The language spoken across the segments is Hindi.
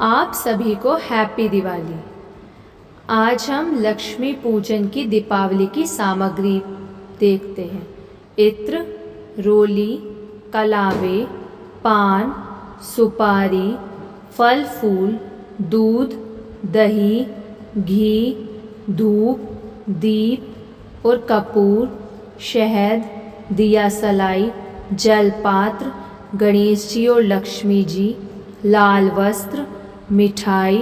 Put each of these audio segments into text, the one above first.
आप सभी को हैप्पी दिवाली। आज हम लक्ष्मी पूजन की दीपावली की सामग्री देखते हैं। इत्र, रोली, कलावे, पान, सुपारी, फल फूल, दूध, दही, घी, धूप, दीप और कपूर, शहद, दिया सलाई, जलपात्र, गणेश जी और लक्ष्मी जी, लाल वस्त्र, मिठाई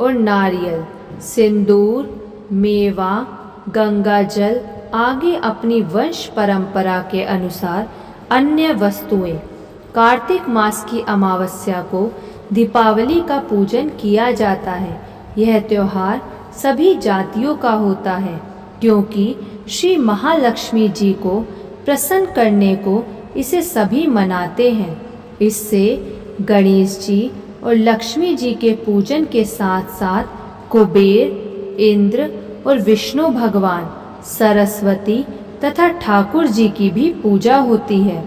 और नारियल, सिंदूर, मेवा, गंगा जल आगे अपनी वंश परंपरा के अनुसार अन्य वस्तुएं। कार्तिक मास की अमावस्या को दीपावली का पूजन किया जाता है। यह त्यौहार सभी जातियों का होता है क्योंकि श्री महालक्ष्मी जी को प्रसन्न करने को इसे सभी मनाते हैं। इससे गणेश जी और लक्ष्मी जी के पूजन के साथ साथ कुबेर, इंद्र और विष्णु भगवान, सरस्वती तथा ठाकुर जी की भी पूजा होती है।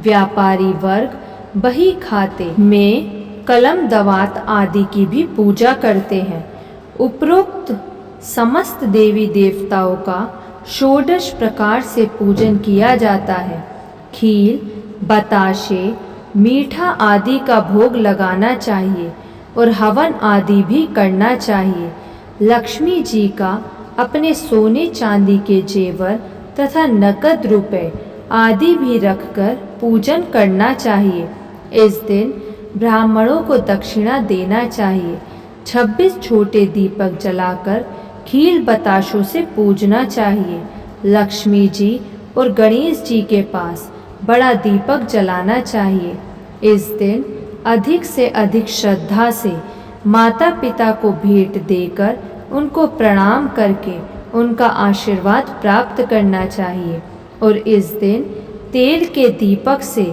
व्यापारी वर्ग बही खाते में कलम दवात आदि की भी पूजा करते हैं। उपरोक्त समस्त देवी देवताओं का षोडश प्रकार से पूजन किया जाता है। खीर, बताशे, मीठा आदि का भोग लगाना चाहिए और हवन आदि भी करना चाहिए। लक्ष्मी जी का अपने सोने चांदी के जेवर तथा नकद रुपए आदि भी रखकर पूजन करना चाहिए। इस दिन ब्राह्मणों को दक्षिणा देना चाहिए। 26 छोटे दीपक जलाकर खील बताशों से पूजना चाहिए। लक्ष्मी जी और गणेश जी के पास बड़ा दीपक जलाना चाहिए। इस दिन अधिक से अधिक श्रद्धा से माता पिता को भेंट देकर उनको प्रणाम करके उनका आशीर्वाद प्राप्त करना चाहिए और इस दिन तेल के दीपक से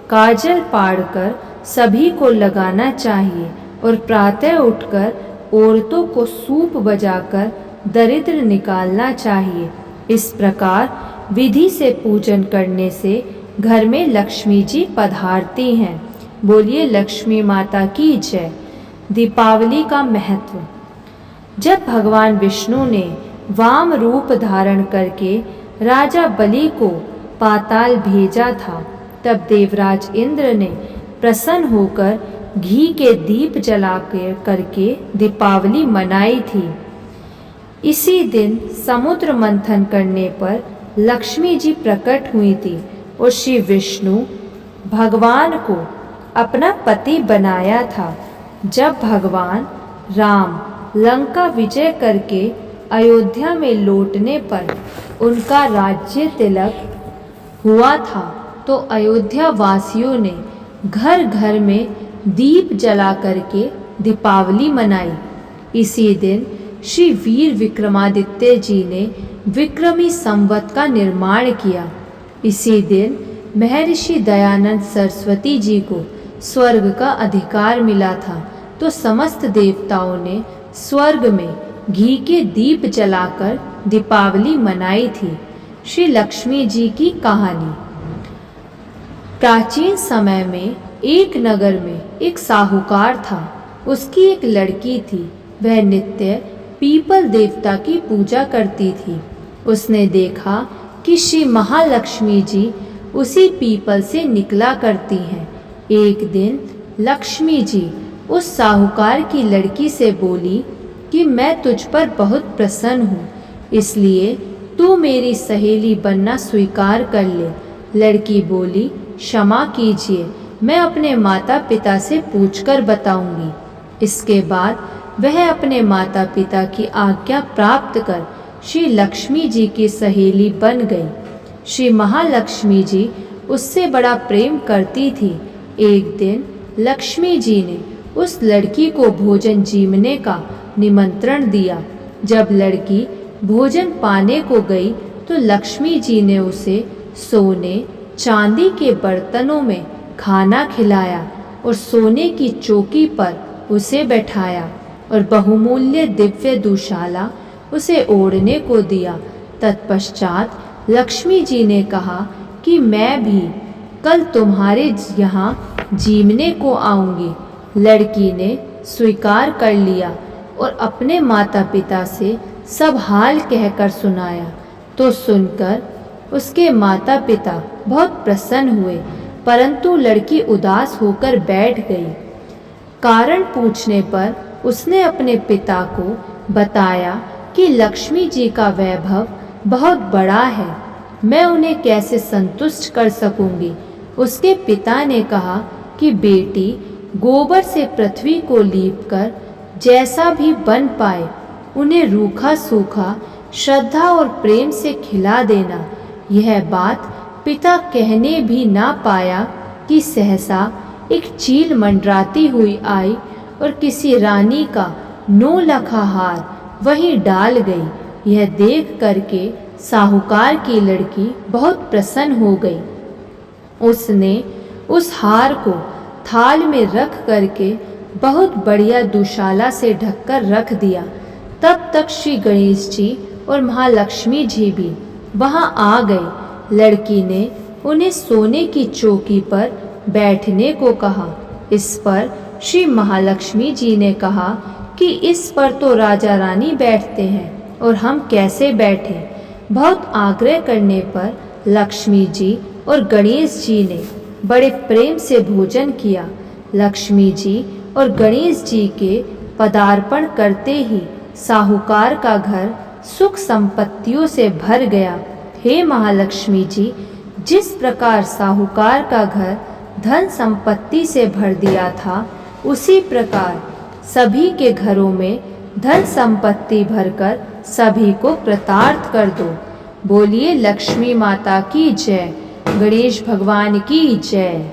काजल पाड़कर सभी को लगाना चाहिए और प्रातः उठकर औरतों को सूप बजाकर दरिद्र निकालना चाहिए। इस प्रकार विधि से पूजन करने से घर में लक्ष्मी जी पधारती हैं। बोलिए लक्ष्मी माता की जय। दीपावली का महत्व। जब भगवान विष्णु ने वाम रूप धारण करके राजा बलि को पाताल भेजा था, तब देवराज इंद्र ने प्रसन्न होकर घी के दीप जला करके दीपावली मनाई थी। इसी दिन समुद्र मंथन करने पर लक्ष्मी जी प्रकट हुई थी और श्री विष्णु भगवान को अपना पति बनाया था। जब भगवान राम लंका विजय करके अयोध्या में लौटने पर उनका राज्य तिलक हुआ था तो अयोध्या वासियों ने घर घर में दीप जला करके दीपावली मनाई। इसी दिन श्री वीर विक्रमादित्य जी ने विक्रमी संवत का निर्माण किया। इसी दिन महर्षि दयानंद सरस्वती जी को स्वर्ग का अधिकार मिला था तो समस्त देवताओं ने स्वर्ग में घी के दीप जलाकर दीपावली मनाई थी। श्री लक्ष्मी जी की कहानी। प्राचीन समय में एक नगर में एक साहूकार था। उसकी एक लड़की थी। वह नित्य पीपल देवता की पूजा करती थी। उसने देखा कि श्री महालक्ष्मी जी उसी पीपल से निकला करती हैं। एक दिन लक्ष्मी जी उस साहूकार की लड़की से बोली कि मैं तुझ पर बहुत प्रसन्न हूँ, इसलिए तू मेरी सहेली बनना स्वीकार कर ले। लड़की बोली, क्षमा कीजिए, मैं अपने माता पिता से पूछकर बताऊंगी। इसके बाद वह अपने माता पिता की आज्ञा प्राप्त कर श्री लक्ष्मी जी की सहेली बन गई। श्री महालक्ष्मी जी उससे बड़ा प्रेम करती थी। एक दिन लक्ष्मी जी ने उस लड़की को भोजन जीमने का निमंत्रण दिया। जब लड़की भोजन पाने को गई तो लक्ष्मी जी ने उसे सोने चांदी के बर्तनों में खाना खिलाया और सोने की चौकी पर उसे बैठाया और बहुमूल्य दिव्य दुशाला उसे ओढ़ने को दिया। तत्पश्चात लक्ष्मी जी ने कहा कि मैं भी कल तुम्हारे यहाँ जीमने को आऊँगी। लड़की ने स्वीकार कर लिया और अपने माता पिता से सब हाल कहकर सुनाया। तो सुनकर उसके माता पिता बहुत प्रसन्न हुए, परंतु लड़की उदास होकर बैठ गई। कारण पूछने पर उसने अपने पिता को बताया कि लक्ष्मी जी का वैभव बहुत बड़ा है, मैं उन्हें कैसे संतुष्ट कर सकूंगी। उसके पिता ने कहा कि बेटी, गोबर से पृथ्वी को लीपकर जैसा भी बन पाए उन्हें रूखा सूखा श्रद्धा और प्रेम से खिला देना। यह बात पिता कहने भी ना पाया कि सहसा एक चील मंडराती हुई आई और किसी रानी का 9 लखा हार वहीं डाल गई। यह देख करके साहूकार की लड़की बहुत प्रसन्न हो गई। उसने उस हार को थाल में रख करके बहुत बढ़िया दुशाला से ढककर रख दिया। तब तक श्री गणेश जी और महालक्ष्मी जी भी वहां आ गए। लड़की ने उन्हें सोने की चौकी पर बैठने को कहा। इस पर श्री महालक्ष्मी जी ने कहा कि इस पर तो राजा रानी बैठते हैं और हम कैसे बैठें। बहुत आग्रह करने पर लक्ष्मी जी और गणेश जी ने बड़े प्रेम से भोजन किया। लक्ष्मी जी और गणेश जी के पदार्पण करते ही साहूकार का घर सुख संपत्तियों से भर गया। हे महालक्ष्मी जी, जिस प्रकार साहूकार का घर धन संपत्ति से भर दिया था, उसी प्रकार सभी के घरों में धन संपत्ति भरकर सभी को कृतार्थ कर दो। बोलिए लक्ष्मी माता की जय, गणेश भगवान की जय।